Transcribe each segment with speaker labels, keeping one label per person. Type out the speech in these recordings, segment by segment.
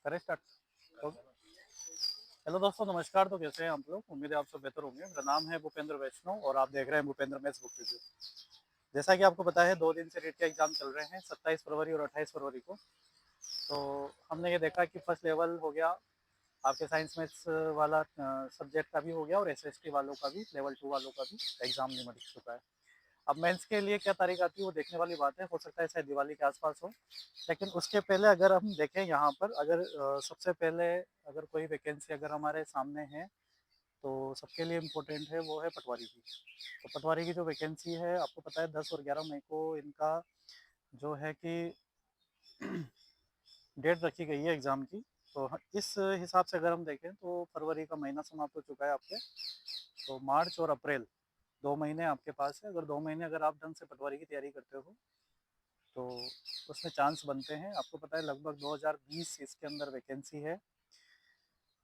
Speaker 1: करें स्टार्ट। तो हेलो दोस्तों, नमस्कार। तो कैसे हैं आप लोग? उम्मीद है आप सब बेहतर होंगे। मेरा नाम है भूपेंद्र वैष्णव और आप देख रहे हैं भूपेंद्र मैथ्स बुक रिव्यू। जैसा कि आपको पता है, 2 दिन से नीट के एग्जाम चल रहे हैं, 27 फरवरी और 28 फरवरी को। तो हमने ये देखा कि फर्स्ट लेवल हो गया, आपके साइंस मैथ्स वाला सब्जेक्ट का भी हो गया और एसएसटी वालों का भी, लेवल 2 वालों का भी एग्जाम निकल चुका है। अब मेंस के लिए क्या तारीख आती है वो देखने वाली बात है। हो सकता है शायद दिवाली के आसपास हो, लेकिन उसके पहले अगर हम देखें यहाँ पर, अगर सबसे पहले अगर कोई वैकेंसी अगर हमारे सामने है तो सबके लिए इम्पोर्टेंट है, वो है पटवारी की। तो पटवारी की जो वैकेंसी है, आपको पता है 10 और 11 मई को इनका जो है कि डेट रखी गई है एग्ज़ाम की। तो इस हिसाब से अगर हम देखें तो फरवरी का महीना समाप्त हो चुका है आपके। तो मार्च और अप्रैल 2 महीने आपके पास है। अगर 2 महीने अगर आप ढंग से पटवारी की तैयारी करते हो तो उसमें चांस बनते हैं। आपको पता है लगभग 2020 इसके अंदर वैकेंसी है।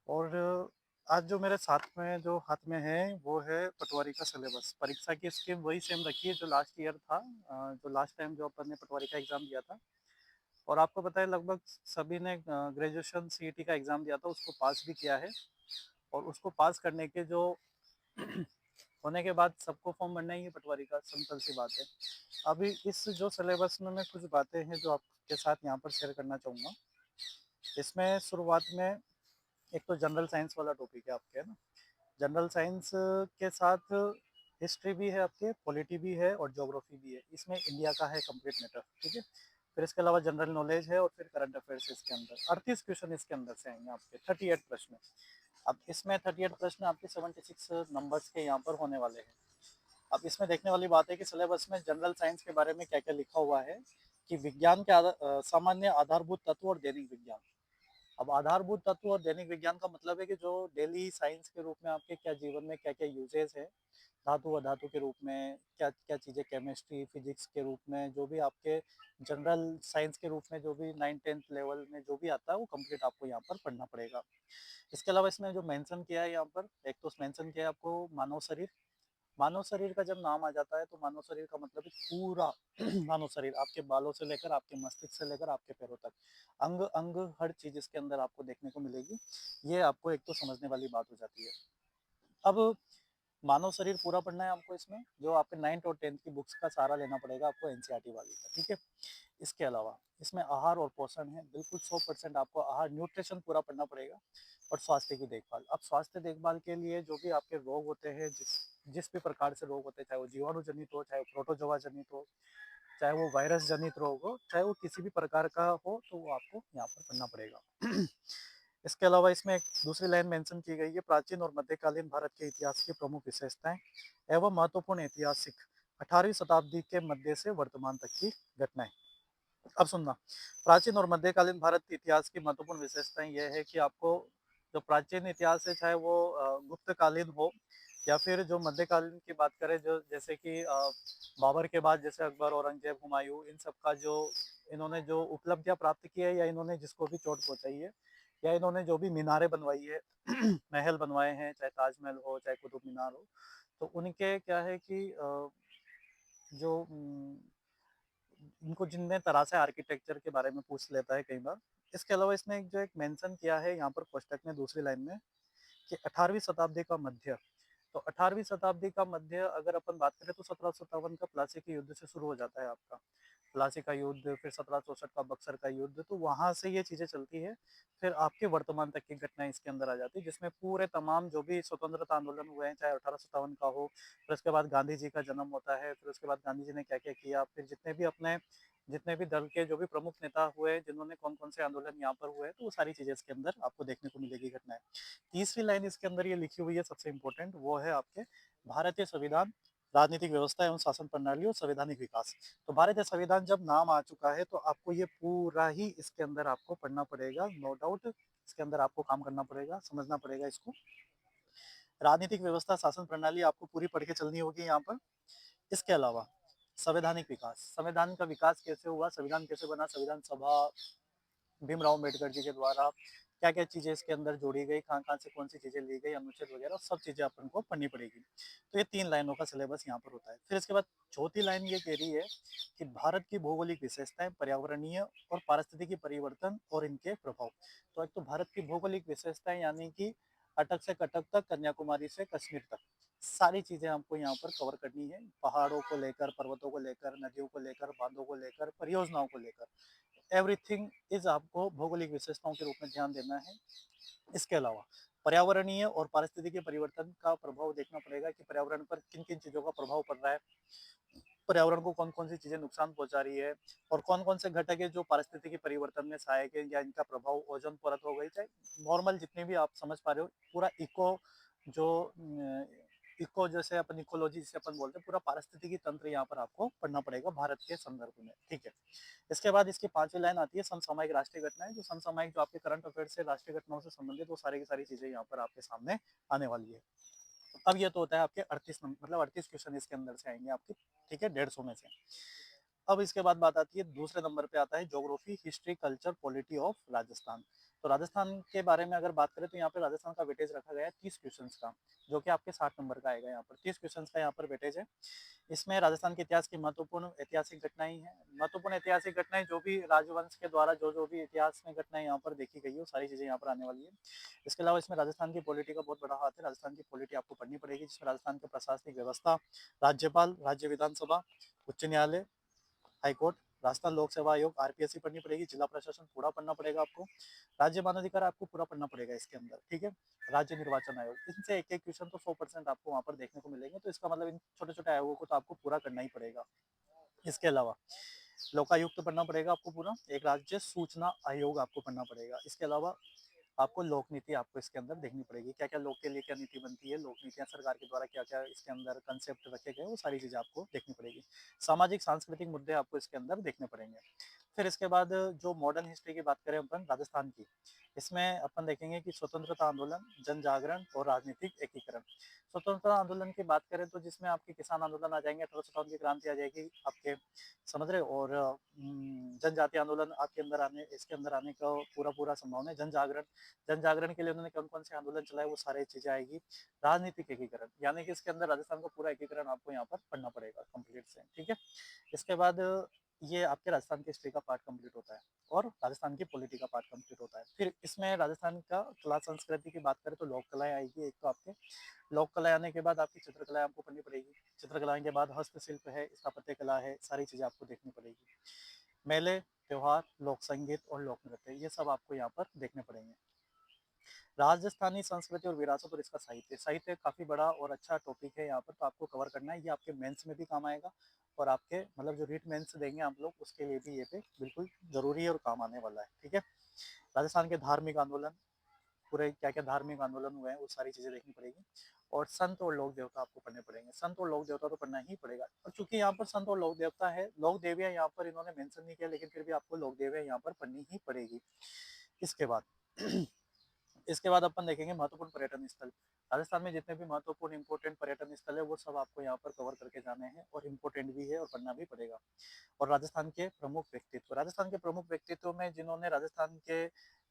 Speaker 1: और आज जो मेरे साथ में जो हाथ में है वो है पटवारी का सिलेबस। परीक्षा की स्कीम वही सेम रखी है जो लास्ट ईयर था, जो लास्ट टाइम जो अपन ने पटवारी का एग्ज़ाम दिया था। और आपको पता है लगभग सभी ने ग्रेजुएशन सीईटी का एग्ज़ाम दिया था, उसको पास भी किया है। और उसको पास करने के जो होने के बाद सबको फॉर्म भरना ही है पटवारी का, सिंपल सी बात है। अभी इस जो सिलेबस में मैं कुछ बातें हैं जो आपके साथ यहाँ पर शेयर करना चाहूँगा। इसमें शुरुआत में एक तो जनरल साइंस वाला टॉपिक है आपके, है ना। जनरल साइंस के साथ हिस्ट्री भी है आपके, पॉलिटी भी है और ज्योग्राफी भी है। इसमें इंडिया का है कंप्लीट मैटर, ठीक है। फिर इसके अलावा जनरल नॉलेज है और फिर करंट अफेयर्स इसके अंदर 38 क्वेश्चन इसके अंदर से आएंगे आपके, 38 प्रश्न। अब इसमें 38 प्रश्न आपके 76 नंबर्स के यहाँ पर होने वाले हैं। अब इसमें देखने वाली बात है कि सिलेबस में जनरल साइंस के बारे में क्या क्या लिखा हुआ है, कि विज्ञान के सामान्य आधारभूत तत्व और दैनिक विज्ञान। अब आधारभूत तत्व और दैनिक विज्ञान का मतलब है कि जो डेली साइंस के रूप में आपके क्या जीवन में क्या क्या यूजेस है, धातु अधातु के रूप में क्या क्या चीज़ें, केमिस्ट्री फिजिक्स के रूप में जो भी आपके जनरल साइंस के रूप में जो भी 9th-10th लेवल में जो भी आता है वो कंप्लीट आपको यहाँ पर पढ़ना पड़ेगा। इसके अलावा इसमें जो मेंशन किया है यहाँ पर, एक तो मेंशन किया है आपको मानव शरीर। मानव शरीर का जब नाम आ जाता है तो मानव शरीर का मतलब है पूरा मानव शरीर, आपके बालों से लेकर आपके मस्तिष्क से लेकर आपके पैरों तक, अंग अंग हर चीज इसके अंदर आपको देखने को मिलेगी। ये आपको एक तो समझने वाली बात हो जाती है। अब मानव शरीर पूरा पढ़ना है आपको। इसमें जो आपके 9th और 10th की बुक्स का सहारा लेना पड़ेगा आपको, एनसीईआरटी वाली का, ठीक है। इसके अलावा इसमें आहार और पोषण है, बिल्कुल 100% आपको आहार न्यूट्रिशन पूरा पढ़ना पड़ेगा। और स्वास्थ्य की देखभाल। अब स्वास्थ्य देखभाल के लिए जो भी आपके रोग होते हैं, जिस जिस भी प्रकार से रोग होते हैं, चाहे वो जीवाणु जनित हो, चाहे वो प्रोटोजोआ जनित हो, चाहे वो वायरस जनित रोग हो, चाहे वो किसी भी प्रकार का हो, तो वो आपको यहाँ पर पढ़ना पड़ेगा। इसके अलावा इसमें एक दूसरी लाइन मेंशन की गई है, प्राचीन और मध्यकालीन भारत के इतिहास की प्रमुख विशेषताएं एवं महत्वपूर्ण ऐतिहासिक 18वीं शताब्दी के मध्य से वर्तमान तक की घटनाएं। अब सुनना, प्राचीन और मध्यकालीन भारत के इतिहास की महत्वपूर्ण विशेषताएं यह है कि आपको जो प्राचीन इतिहास है, चाहे वो गुप्तकालीन हो या फिर जो मध्यकालीन की बात करें, जो जैसे कि बाबर के बाद जैसे अकबर, औरंगजेब, हुमायूं, इन सब का जो इन्होंने जो उपलब्धियां प्राप्त की है, या इन्होंने जिसको भी चोट पहुंचाई है, या इन्होंने जो भी मीनारें बनवाई है महल बनवाए हैं, चाहे ताजमहल हो चाहे कुतुब मीनार हो, तो उनके क्या है कि जो इनको जिनने तरह से आर्किटेक्चर के बारे में पूछ लेता है कई बार। इसके अलावा इसने एक जो एक मेंशन किया है यहाँ पर कोष्टक में दूसरी लाइन में, कि 18वीं शताब्दी का मध्य। तो 18वीं शताब्दी का मध्य अगर अपन बात करें तो 1757 का प्लासी के युद्ध से शुरू हो जाता है आपका। प्लासी का युद्ध, फिर 1764 का बक्सर का युद्ध, तो वहां से ये चीजें चलती है। फिर आपके वर्तमान तक की घटनाएं इसके अंदर आ जाती है, जिसमें पूरे तमाम जो भी स्वतंत्रता आंदोलन हुए हैं, चाहे 1857 का हो, फिर उसके बाद गांधी जी का जन्म होता है, फिर उसके बाद गांधी जी ने क्या क्या किया, फिर जितने भी दल के जो भी प्रमुख नेता हुए, जिन्होंने कौन कौन से आंदोलन यहाँ पर हुए, तो वो सारी चीजें इसके अंदर आपको देखने को मिलेगी घटनाएं। तीसरी लाइन इसके अंदर ये लिखी हुई है सबसे इंपॉर्टेंट, वो है आपके भारतीय संविधान, राजनीतिक व्यवस्था एवं शासन प्रणाली और संवैधानिक विकास। तो भारतीय संविधान जब नाम आ चुका है तो आपको ये पूरा ही इसके अंदर आपको पढ़ना पड़ेगा, नो डाउट। इसके अंदर आपको काम करना पड़ेगा, समझना पड़ेगा इसको। राजनीतिक व्यवस्था, शासन प्रणाली आपको पूरी पढ़ के चलनी होगी यहाँ पर। इसके अलावा संवैधानिक विकास, संविधान का विकास कैसे हुआ, संविधान कैसे बना, संविधान सभा भीमराव अम्बेडकर जी के द्वारा क्या क्या चीज़ें इसके अंदर जोड़ी गई, कहाँ कहाँ से कौन सी चीज़ें ली गई, अनुच्छेद वगैरह सब चीज़ें अपन को पढ़नी पड़ेगी। तो ये 3 लाइनों का सिलेबस यहाँ पर होता है। फिर इसके बाद चौथी लाइन ये कह रही है कि भारत की भौगोलिक विशेषताएं, पर्यावरणीय और पारिस्थितिकी परिवर्तन और इनके प्रभाव। तो एक तो भारत की भौगोलिक विशेषताएं यानी कि अटक से कटक तक, कन्याकुमारी से कश्मीर तक सारी चीजें हमको यहाँ पर कवर करनी है। पहाड़ों को लेकर, पर्वतों को लेकर, नदियों को लेकर, बांधों को लेकर, परियोजनाओं को लेकर एवरीथिंग इज आपको भौगोलिक विशेषताओं के रूप में ध्यान देना है। इसके अलावा पर्यावरणीय और पारिस्थितिकी परिवर्तन का प्रभाव देखना पड़ेगा कि पर्यावरण पर किन किन चीजों का प्रभाव पड़ रहा है, पर्यावरण को कौन कौन सी चीजें नुकसान पहुंचा रही है, और कौन कौन से घटक है जो पारिस्थितिकी परिवर्तन में सहायक है, या इनका प्रभाव ओजोन परत हो गई, चाहे नॉर्मल जितने भी आप समझ पा रहे हो पूरा इको जो इको जैसे अपन इकोलॉजी जिसे अपन बोलते हैं, पूरा पारिस्थितिकी तंत्र यहाँ पर आपको पढ़ना पड़ेगा भारत के संदर्भ में। ठीक है। इसके बाद इसकी 5वीं लाइन आती है समसामयिक राष्ट्रीय घटनाएं। जो समसामयिक जो आपके करंट अफेयर से राष्ट्रीय घटनाओं से संबंधित वो सारी की सारी चीजें यहाँ पर आपके सामने आने वाली है। अब ये तो होता है आपके 38 नंबर, मतलब 38 क्वेश्चन इसके अंदर से आएंगे आपके। ठीक है, 150 में से। अब इसके बाद बात आती है दूसरे नंबर पे आता है geography, history, culture, polity of Rajasthan. तो राजस्थान के बारे में अगर बात करें तो यहाँ पे राजस्थान का वेटेज रखा गया है 30 क्वेश्चन का, जो कि आपके 60 नंबर का आएगा। यहाँ पर 30 क्वेश्चन का यहाँ पर वेटेज है। इसमें राजस्थान के इतिहास की महत्वपूर्ण ऐतिहासिक घटनाएं हैं। महत्वपूर्ण ऐतिहासिक घटनाएं जो भी राजवंश के द्वारा जो जो भी इतिहास में घटनाएं यहाँ पर देखी गई है वो सारी चीजें यहाँ पर आने वाली है। इसके अलावा इसमें राजस्थान की पॉलिटी का बहुत बड़ा हाथ है। राजस्थान की पॉलिटी आपको पढ़नी पड़ेगी, जिसमें राजस्थान की प्रशासनिक व्यवस्था, राज्यपाल, राज्य विधानसभा, उच्च न्यायालय, हाईकोर्ट, राजस्थान लोक सेवा आयोग, आरपीएससी पढ़नी पड़ेगी, जिला प्रशासन पूरा पढ़ना पड़ेगा आपको, राज्य मानवाधिकार आपको पूरा पढ़ना पड़ेगा इसके अंदर। ठीक है। राज्य निर्वाचन आयोग, इनसे एक एक क्वेश्चन तो 100% आपको वहाँ पर देखने को मिलेंगे। तो इसका मतलब इन छोटे छोटे आयोगों को तो आपको पूरा करना ही पड़ेगा। इसके अलावा लोकायुक्त पढ़ना पड़ेगा आपको पूरा, एक राज्य सूचना आयोग आपको पढ़ना पड़ेगा। इसके अलावा आपको लोक नीति आपको इसके अंदर देखनी पड़ेगी, क्या क्या लोग के लिए क्या नीति बनती है, लोक नीतियां सरकार के द्वारा क्या क्या इसके अंदर कंसेप्ट रखे गए, वो सारी चीजें आपको देखनी पड़ेगी। सामाजिक सांस्कृतिक मुद्दे आपको इसके अंदर देखने पड़ेंगे। फिर इसके बाद जो मॉडर्न हिस्ट्री की बात करें अपन राजस्थान की, इसमें अपन देखेंगे कि स्वतंत्रता आंदोलन, जन जागरण और राजनीतिक एकीकरण। स्वतंत्रता आंदोलन की बात करें तो जिसमें आपके किसान आंदोलन आ जाएंगे, 1857 की क्रांति आ जाएगी आपके, समझ रहे हो, और जनजातीय आंदोलन आपके अंदर आने, इसके अंदर आने का पूरा पूरा संभावना है। जन जागरण, जन जागरण के लिए उन्होंने कौन कौन से आंदोलन चलाए वो सारी चीजें आएगी। राजनीतिक एकीकरण यानी कि इसके अंदर राजस्थान का पूरा एकीकरण आपको यहाँ पर पढ़ना पड़ेगा कंप्लीट से। ठीक है। इसके बाद ये आपके राजस्थान की हिस्ट्री का पार्ट कंप्लीट होता है और राजस्थान की पॉलिटी का पार्ट कंप्लीट होता है। फिर इसमें राजस्थान का कला संस्कृति की बात करें तो लोक कलाएं आएगी। एक तो आपके लोक कलाएं आने के बाद आपकी चित्रकलाएं आपको पढ़नी पड़ेगी। चित्रकलाएं के बाद हस्तशिल्प है, स्थापत्य कला है, सारी चीजें आपको देखनी पड़ेगी। मेले, त्योहार, लोक संगीत और लोक नृत्य, ये सब आपको यहाँ पर देखने पड़ेंगे। राजस्थानी संस्कृति और विरासत और इसका साहित्य, साहित्य काफी बड़ा और अच्छा टॉपिक है यहाँ पर, तो आपको कवर करना है। ये आपके मेंस में भी काम आएगा और आपके मतलब जो रीट मेंस देंगे आप लोग उसके लिए भी ये पे बिल्कुल जरूरी है और काम आने वाला है। ठीक है। राजस्थान के धार्मिक आंदोलन, पूरे क्या क्या धार्मिक आंदोलन हुए हैं वो सारी चीजें देखनी पड़ेगी। और संत और लोक देवता आपको पढ़ने पड़ेंगे। संत और लोक देवता तो पढ़ना ही पड़ेगा, और चूंकि यहाँ पर संत और लोक देवता है, लोक देवियां यहाँ पर इन्होंने मेंशन नहीं किया, लेकिन फिर भी आपको लोक देवियां यहाँ पर पढ़नी ही पड़ेगी। इसके बाद इसके बाद अपन देखेंगे महत्वपूर्ण पर्यटन स्थल। राजस्थान में जितने भी महत्वपूर्ण इंपोर्टेंट पर्यटन स्थल है वो सब आपको यहाँ पर कवर करके जाने हैं, और इम्पोर्टेंट भी है और पढ़ना भी पड़ेगा। और राजस्थान के प्रमुख व्यक्तित्व, राजस्थान के प्रमुख व्यक्तित्व में जिन्होंने राजस्थान के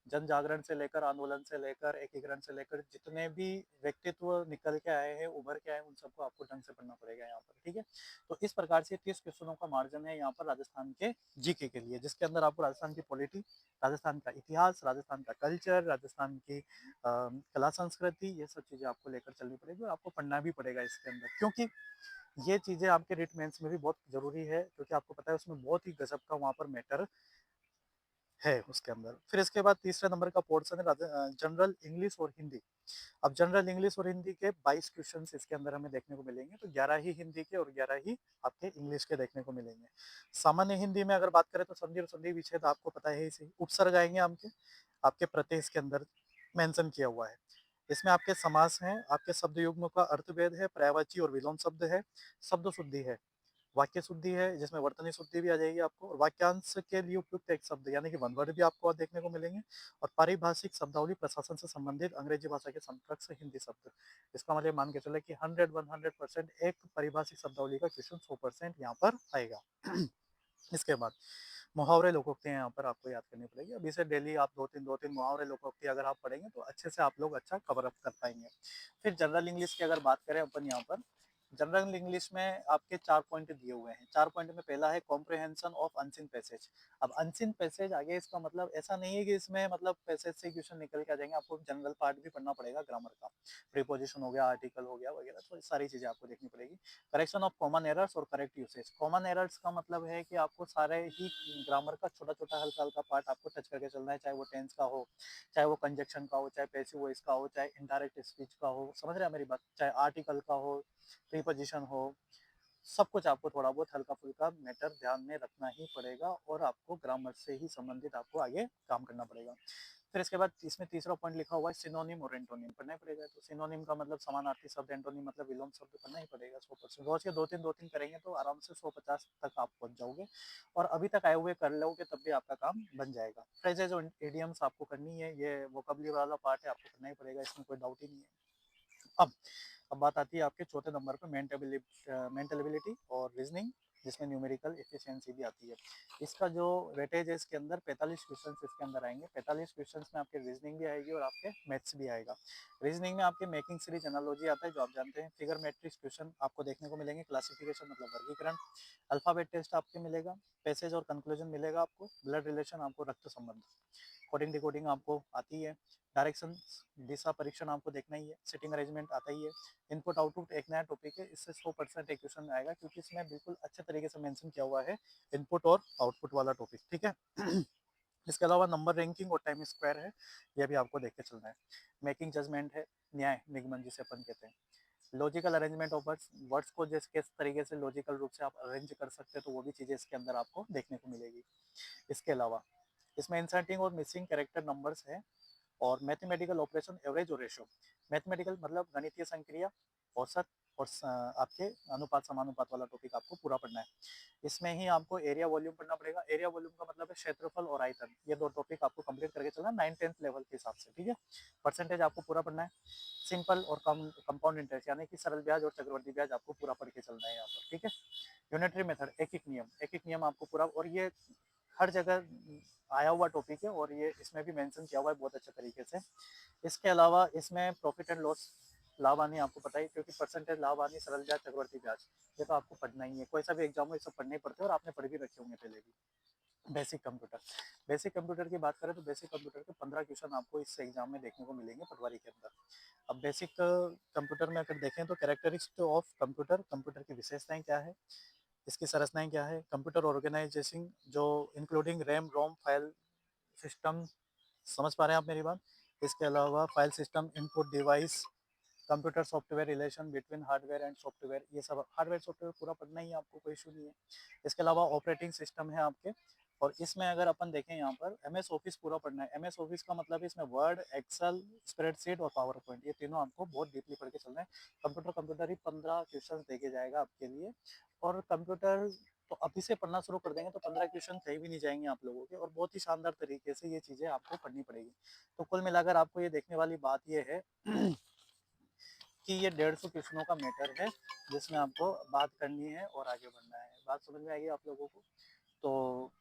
Speaker 1: जन जागरण से लेकर, आंदोलन से लेकर, एकीकरण से लेकर जितने भी व्यक्तित्व निकल के आए हैं, उभर के आए हैं, उन सबको आपको ढंग से पढ़ना पड़ेगा यहाँ पर। ठीक है। तो इस प्रकार से 30 क्वेश्चनों का मार्जिन है यहाँ पर राजस्थान के जीके के लिए, जिसके अंदर आपको राजस्थान की पॉलिटी, राजस्थान का इतिहास, राजस्थान का कल्चर, राजस्थान की कला संस्कृति, ये सब चीजें आपको लेकर चलनी पड़ेगी और आपको पढ़ना भी पड़ेगा इसके अंदर, क्योंकि ये चीजें आपके रिट मेंस में भी बहुत जरूरी है, क्योंकि आपको पता है उसमें बहुत ही गजब का वहां पर मैटर है उसके अंदर। फिर इसके बाद तीसरे नंबर का पोर्शन है जनरल इंग्लिश और हिंदी। अब जनरल इंग्लिश और हिंदी के 22 क्वेश्चन इसके अंदर हमें देखने को मिलेंगे, तो 11 ही हिंदी के और 11 ही आपके इंग्लिश के देखने को मिलेंगे। सामान्य हिंदी में अगर बात करें तो संधि और संधि विच्छेद आपको पता है, इसी उपसर्ग आएंगे आपके प्रत्यय इसके अंदर मेंशन किया हुआ है। इसमें आपके समास हैं, आपके शब्द युग्म का अर्थभेद है, पर्यायवाची और विलोम शब्द है, शब्द शुद्धि है, वाक्य शुद्धि है जिसमें वर्तनी शुद्धि भी आ जाएगी आपको, और वाक्यांश के लिए उपयुक्त एक शब्द यानी कि वन वर्ड भी आपको देखने को मिलेंगे। और पारिभाषिक शब्दावली, प्रशासन से संबंधित अंग्रेजी भाषा के समकक्ष हिंदी शब्द। इसका मतलब मान के चले कि 100-100% एक परिभाषिक शब्दावली का क्वेश्चन 100% यहाँ पर आएगा। इसके बाद मुहावरे लोकोक्तियाँ यहाँ पर आपको याद करनी पड़ेगी। अभी से डेली आप 2-3 मुहावरे लोकोक्ति अगर आप पढ़ेंगे तो अच्छे से आप लोग अच्छा कवर अप कर पाएँगे। फिर जनरल इंग्लिश की अगर बात करें अपन यहाँ पर, जनरल इंग्लिश में आपके 4 पॉइंट दिए हुए हैं। 4 पॉइंट में पहला है कॉम्प्रिहेंशन ऑफ अनसीन पैसेज। अब अनसीन पैसेज आगे इसका मतलब ऐसा नहीं है कि इसमें मतलब पैसेज से क्वेश्चन निकल के आ जाएँगे, आपको जनरल पार्ट भी पढ़ना पड़ेगा ग्रामर का। प्रीपोजिशन हो गया, आर्टिकल हो गया वगैरह, तो सारी चीज़ें आपको देखनी पड़ेगी। करेक्शन ऑफ कॉमन एरर्स और करेक्ट यूसेज। कॉमन एरर्स का मतलब है कि आपको सारे ही ग्रामर का छोटा-छोटा, हल्का-हल्का पार्ट आपको टच करके चलना है, चाहे वो टेंस का हो, चाहे वो कंजक्शन का हो, चाहे पैसिव वॉइस का हो, चाहे इनडायरेक्ट स्पीच का हो, समझ रहे हैं मेरी बात? चाहे आर्टिकल का हो, प्रीपोजिशन हो, सब कुछ आपको थोड़ा बहुत हल्का-फुल्का मैटर ध्यान में रखना ही पड़ेगा और आपको ग्रामर से ही संबंधित आपको आगे काम करना पड़ेगा। फिर इसके बाद इसमें तीसरा पॉइंट लिखा हुआ है सिनोनिम और एंटोनिम पढ़ना ही पड़ेगा। तो सिनोनिम का मतलब समानार्थी शब्द, एंटोनिम मतलब विलोम शब्द पढ़ना ही पड़ेगा 100%। रोज के 2-3 करेंगे तो आराम से 150 तक आप पहुंच जाओगे और अभी तक आए हुए कर लोगे तब भी आपका काम बन जाएगा। फ्रेजेज और इडियम्स आपको करनी है, ये वोकैबुलरी वाला पार्ट है, आपको करना ही पड़ेगा, इसमें कोई डाउट ही नहीं है। अब अब बात आती है आपके चौथे नंबर पे मेंटल एबिलिटी और रीजनिंग, जिसमें न्यूमेरिकल एफिशिएंसी भी आती है। इसका जो वेटेज है इसके अंदर 45 क्वेश्चन इसके अंदर आएंगे। 45 क्वेश्चन में आपके रीजनिंग भी आएगी और आपके मैथ्स भी आएगा। रीजनिंग में आपके मेकिंग सीरीज एनालॉजी आता है जो आप जानते हैं, फिगर मैट्रिक्स क्वेश्चन आपको देखने को मिलेंगे, क्लासिफिकेशन मतलब वर्गीकरण, अल्फाबेट टेस्ट आपके मिलेगा, पैसेज और कंक्लूजन मिलेगा आपको, ब्लड रिलेशन आपको रक्त संबंध, कोडिंग डिकोडिंग आपको आती है, डायरेक्शन दिशा परीक्षण आपको देखना ही है, सिटिंग अरेंजमेंट आता ही है, इनपुट आउटपुट एक नया टॉपिक है, इससे 100% एक क्वेश्चन आएगा क्योंकि इसमें बिल्कुल अच्छे तरीके से मेंशन किया हुआ है इनपुट और आउटपुट वाला टॉपिक, ठीक है। इसके अलावा नंबर रैंकिंग और टाइम स्क्वायर है, यह भी आपको देख के चलना है। मेकिंग जजमेंट है, न्याय निगमन जिसे अपन कहते हैं। Logical arrangement of words, words को जिस किस तरीके से लॉजिकल रूप से आप अरेंज कर सकते हैं तो वो भी चीज़ें इसके अंदर आपको देखने को मिलेगी। इसके अलावा इसमें इंसर्टिंग और मिसिंग कैरेक्टर नंबर्स है और मैथमेटिकल ऑपरेशन, एवरेज और रेशो। मैथमेटिकल मतलब गणितीय संक्रिया, औसत और आपके अनुपात समानुपात वाला टॉपिक आपको पूरा पढ़ना है। इसमें ही आपको एरिया वॉल्यूम पढ़ना पड़ेगा। एरिया वॉल्यूम का मतलब है क्षेत्रफल और आयतन, ये दो टॉपिक आपको कंप्लीट करके चलना है 9th-10th लेवल के हिसाब से, ठीक है। परसेंटेज आपको पूरा पढ़ना है। सिंपल और कंपाउंड इंटरेस्ट यानी कि सरल ब्याज और चक्रवर्ती ब्याज आपको पूरा पढ़ के चलना है यहाँ पर, ठीक है। यूनिटरी मेथड, एक एक नियम आपको पूरा, और ये हर जगह आया हुआ टॉपिक है और ये इसमें भी मेंशन किया हुआ है बहुत अच्छे तरीके से। इसके अलावा इसमें प्रॉफिट एंड लॉस, लाभ हानि आपको पता ही, क्योंकि परसेंटेज, लाभ हानि, सरल ब्याज, चक्रवर्ती ब्याज, ये तो आपको पढ़ना ही है, कोई सा भी एग्जाम हो ये सब पढ़ने ही पड़ते हैं और आपने पढ़ भी रखे होंगे पहले भी। बेसिक कंप्यूटर, बेसिक कंप्यूटर की बात करें तो बेसिक कंप्यूटर के 15 क्वेश्चन आपको इस एग्जाम में देखने को मिलेंगे पटवारी के अंदर। अब बेसिक कंप्यूटर में अगर देखें तो कैरेक्टरिस्टिक ऑफ कंप्यूटर, कंप्यूटर की विशेषताएं क्या है, इसकी संरचनाएं क्या है, कंप्यूटर ऑर्गेनाइजेशन जो including RAM ROM file system, समझ पा रहे हैं आप मेरी बात। इसके अलावा file system, input device, computer software relation between hardware and software, ये सब हार्डवेयर सॉफ्टवेयर पूरा पढ़ना ही है आपको, कोई इशू नहीं है। इसके अलावा ऑपरेटिंग सिस्टम है आपके, और इसमें अगर अपन देखें यहाँ पर एम एस ऑफिस पूरा पढ़ना है। एम एस ऑफिस का मतलब है इसमें वर्ड, एक्सेल, स्प्रेडशीट और पावर पॉइंट, ये तीनों आपको बहुत डीपली पढ़ के चलना है। कंप्यूटर ही 15 क्वेश्चन देके जाएगा आपके लिए, और कंप्यूटर तो अभी से पढ़ना शुरू कर देंगे तो 15 क्वेश्चन कहीं भी नहीं जाएंगे आप लोगों के, और बहुत ही शानदार तरीके से ये चीज़ें आपको पढ़नी पड़ेगी। तो कुल मिलाकर आपको ये देखने वाली बात ये है कि ये 150 क्वेश्चनों का मैटर है जिसमें आपको बात करनी है और आगे बढ़ना है। बात समझ में आएगी आप लोगों को? तो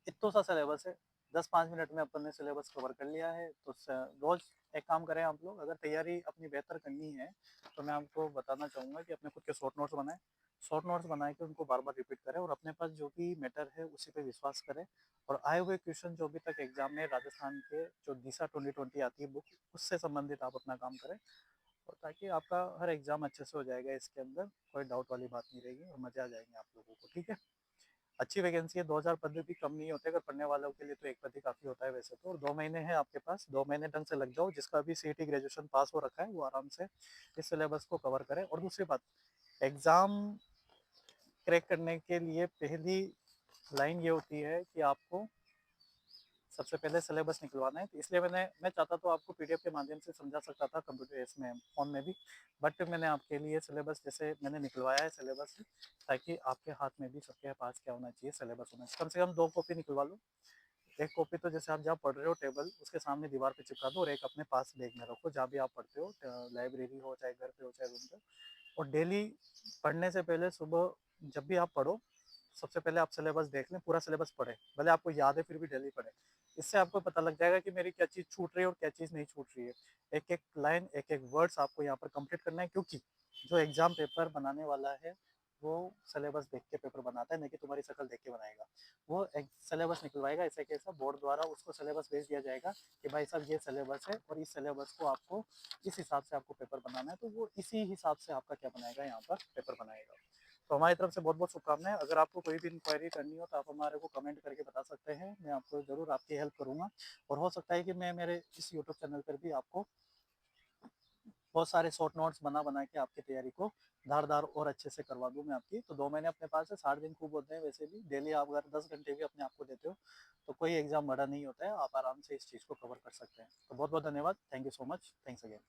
Speaker 1: इतना सा सिलेबस है, 10-5 मिनट में अपन ने सिलेबस कवर कर लिया है। तो रोज एक काम करें आप लोग, अगर तैयारी अपनी बेहतर करनी है तो मैं आपको बताना चाहूँगा कि अपने खुद के शॉर्ट नोट्स बनाएं। शॉर्ट नोट्स बना के उनको बार बार रिपीट करें और अपने पास जो भी मैटर है उसी पे विश्वास करें, और आए हुए क्वेश्चन जो अभी तक एग्जाम में राजस्थान के जो दिशा 2020 आती है बुक, उससे संबंधित आप अपना काम करें, और ताकि आपका हर एग्जाम अच्छे से हो जाएगा, इसके अंदर कोई डाउट वाली बात नहीं रहेगी और मजे आ जाएंगे आप लोगों को, ठीक है। अच्छी वैकेंसी है, 2000 पद भी कम नहीं होते, अगर पढ़ने वालों के लिए तो एक पद ही काफ़ी होता है वैसे तो, और 2 महीने हैं आपके पास, 2 महीने ढंग से लग जाओ, जिसका भी सीईटी ग्रेजुएशन पास हो रखा है वो आराम से इस सिलेबस को कवर करे। और दूसरी बात, एग्ज़ाम क्रैक करने के लिए पहली लाइन ये होती है कि आपको सबसे पहले सिलेबस निकलवाना है, तो इसलिए मैं चाहता तो आपको पीडीएफ के माध्यम से समझा सकता था कंप्यूटर इसमें फ़ोन में भी, बट मैंने आपके लिए सिलेबस जैसे मैंने निकलवाया है सिलेबस, ताकि आपके हाथ में भी सबके पास क्या होना चाहिए, सिलेबस होना चाहिए। कम से कम 2 कॉपी निकलवा लो। एक कॉपी तो जैसे आप जहाँ पढ़ रहे हो टेबल उसके सामने दीवार पे चिपका दो, और एक अपने पास बैग में रखो जहाँ भी आप पढ़ते हो, लाइब्रेरी हो चाहे घर पे हो चाहे रूम पे। और डेली पढ़ने से पहले सुबह जब भी आप पढ़ो सबसे पहले आप सिलेबस देख लें, पूरा सिलेबस पढ़ें, भले आपको याद है फिर भी डेली पढ़ें। इससे आपको पता लग जाएगा कि मेरी क्या चीज़ छूट रही है और क्या चीज़ नहीं छूट रही है। एक-एक लाइन, एक-एक वर्ड्स आपको यहाँ पर कंप्लीट करना है, क्योंकि जो एग्ज़ाम पेपर बनाने वाला है, वो सिलेबस देख के पेपर बनाता है, नहीं कि तुम्हारी शक्ल देख के बनाएगा। वो एक सिलेबस निकलवाएगा ऐसा कैसा, बोर्ड द्वारा उसको सिलेबस भेज दिया जाएगा कि भाई साहब ये सिलेबस है और इस सिलेबस को आपको इस हिसाब से आपको पेपर बनाना है, तो वो इसी हिसाब से आपका क्या बनाएगा, यहाँ पर पेपर बनाएगा। तो हमारी तरफ से बहुत-बहुत शुभकामनाएँ। अगर आपको कोई भी इंक्वायरी करनी हो तो आप हमारे को कमेंट करके बता सकते हैं। मैं आपको ज़रूर आपकी हेल्प करूँगा, और हो सकता है कि मैं मेरे इस यूट्यूब चैनल पर भी आपको बहुत सारे शॉर्ट नोट्स बना-बना के आपकी तैयारी को धारदार और अच्छे से करवा दूँ मैं आपकी। तो 2 महीने अपने पास है, 60 दिन खूब होते हैं वैसे भी। डेली आप अगर 10 घंटे भी अपने आप को देते हो, तो कोई एग्ज़ाम बड़ा नहीं होता है, आप आराम से इस चीज़ को कवर कर सकते हैं। तो बहुत-बहुत धन्यवाद। Thank you so much. Thanks again.